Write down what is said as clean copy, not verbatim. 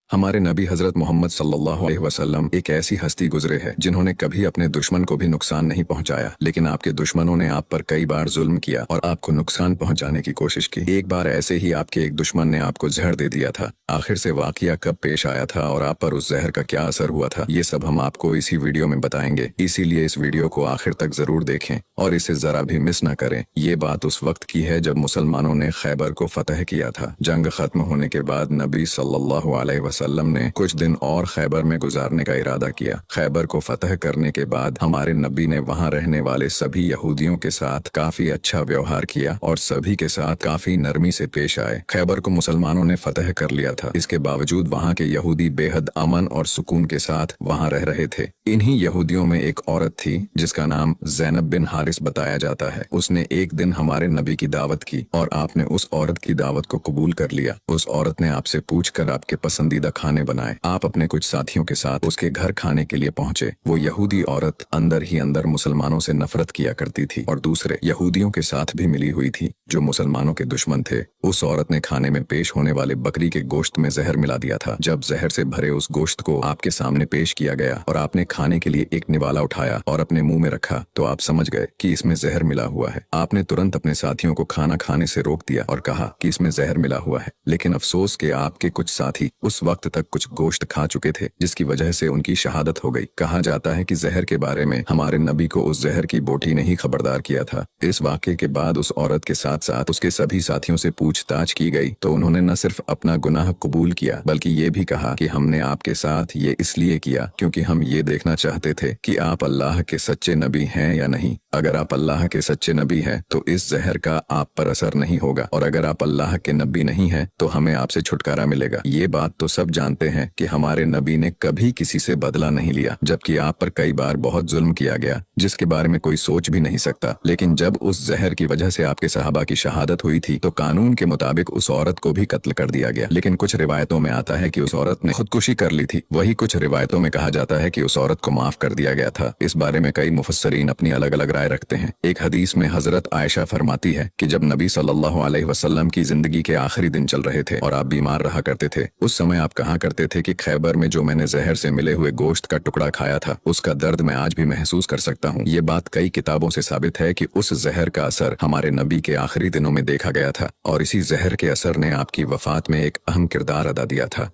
हमारे नबी हजरत मोहम्मद सल्लल्लाहु अलैहि वसल्लम एक ऐसी हस्ती गुजरे है जिन्होंने कभी अपने दुश्मन को भी नुकसान नहीं पहुंचाया, लेकिन आपके दुश्मनों ने आप पर कई बार जुल्म किया और आपको नुकसान पहुंचाने की कोशिश की। एक बार ऐसे ही आपके एक दुश्मन ने आपको जहर दे दिया था। आखिर से वाकया कब पेश आया था और आप पर उस जहर का क्या असर हुआ था, ये सब हम आपको इसी वीडियो में बताएंगे। इसीलिए इस वीडियो को आखिर तक जरूर देखें और इसे जरा भी मिस न करें। ये बात उस वक्त की है जब मुसलमानों ने खैबर को फतह किया था। जंग खत्म होने के बाद नबी सल्लल्लाहु अलैहि वसल्लम ने कुछ दिन और खैबर में गुजारने का इरादा किया। खैबर को फतह करने के बाद हमारे नबी ने वहां रहने वाले सभी यहूदियों के साथ काफी अच्छा व्यवहार किया और सभी के साथ काफी नरमी से पेश आए। खैबर को मुसलमानों ने फतह कर लिया था, इसके बावजूद वहां के यहूदी बेहद अमन और सुकून के साथ वहां रह रहे थे। इन्हीं यहूदियों में एक औरत थी जिसका नाम ज़ैनब बिन हारिस बताया जाता है। उसने एक दिन हमारे नबी की दावत की और आपने उस औरत की दावत को कबूल कर लिया। उस औरत ने आपसे पूछकर आपके पसंदीदा खाने बनाए। आप अपने कुछ साथियों के साथ उसके घर खाने के लिए पहुंचे। वो यहूदी औरत अंदर ही अंदर मुसलमानों से नफरत किया करती थी और दूसरे यहूदियों के साथ भी मिली हुई थी जो मुसलमानों के दुश्मन थे। उस औरत ने खाने में पेश होने वाले बकरी के गोश्त में जहर मिला दिया था। जब जहर से भरे उस गोश्त को आपके सामने पेश किया गया और आपने खाने के लिए एक निवाला उठाया और अपने मुंह में रखा तो आप समझ गए कि इसमें जहर मिला हुआ है। आपने तुरंत अपने साथियों को खाना खाने से रोक दिया और कहा कि इसमें जहर मिला हुआ है, लेकिन अफसोस के आपके कुछ साथी उस वक्त तक कुछ गोश्त खा चुके थे जिसकी वजह से उनकी शहादत हो गई। कहा जाता है कि जहर के बारे में हमारे नबी को उस जहर की बोटी ने ही खबरदार किया था। इस वाक़े के बाद उस औरत के साथ साथ उसके सभी साथियों से पूछताछ की गई तो उन्होंने न सिर्फ अपना गुनाह कबूल किया बल्कि ये भी कहा कि हमने आपके साथ ये इसलिए किया क्योंकि हम ये देखना चाहते थे कि आप अल्लाह के सच्चे नबी हैं या नहीं। अगर आप अल्लाह के सच्चे नबी हैं तो इस जहर का आप पर असर नहीं होगा और अगर आप अल्लाह के नबी नहीं हैं तो हमें आपसे छुटकारा मिलेगा। ये बात तो सब जानते हैं कि हमारे नबी ने कभी किसी से बदला नहीं लिया, जबकि आप पर कई बार बहुत जुल्म किया गया जिसके बारे में कोई सोच भी नहीं सकता। लेकिन जब उस जहर की वजह से आपके सहाबा की शहादत हुई थी तो कानून के मुताबिक उस औरत को भी कत्ल कर दिया गया। लेकिन कुछ रिवायतों में आता है कि उस औरत ने खुदकुशी कर ली थी। वही कुछ रिवायतों में कहा जाता है कि उस औरत को माफ कर दिया गया था। इस बारे में कई मुफस्सरीन अपनी अलग अलग राय रखते हैं। एक हदीस में हजरत आयशा फरमाती है कि जब नबी सल्लल्लाहु अलैहि वसल्लम की जिंदगी के आखिरी दिन चल रहे थे और आप बीमार रहा करते थे, उस समय आप कहा करते थे कि खैबर में जो मैंने जहर से मिले हुए गोश्त का टुकड़ा खाया था उसका दर्द मैं आज भी महसूस कर सकता हूँ। ये बात कई किताबों से साबित है कि उस जहर का असर हमारे नबी के आखिरी दिनों में देखा गया था और इसी जहर के असर ने आपकी वफात में एक अहम किरदार अदा दिया था।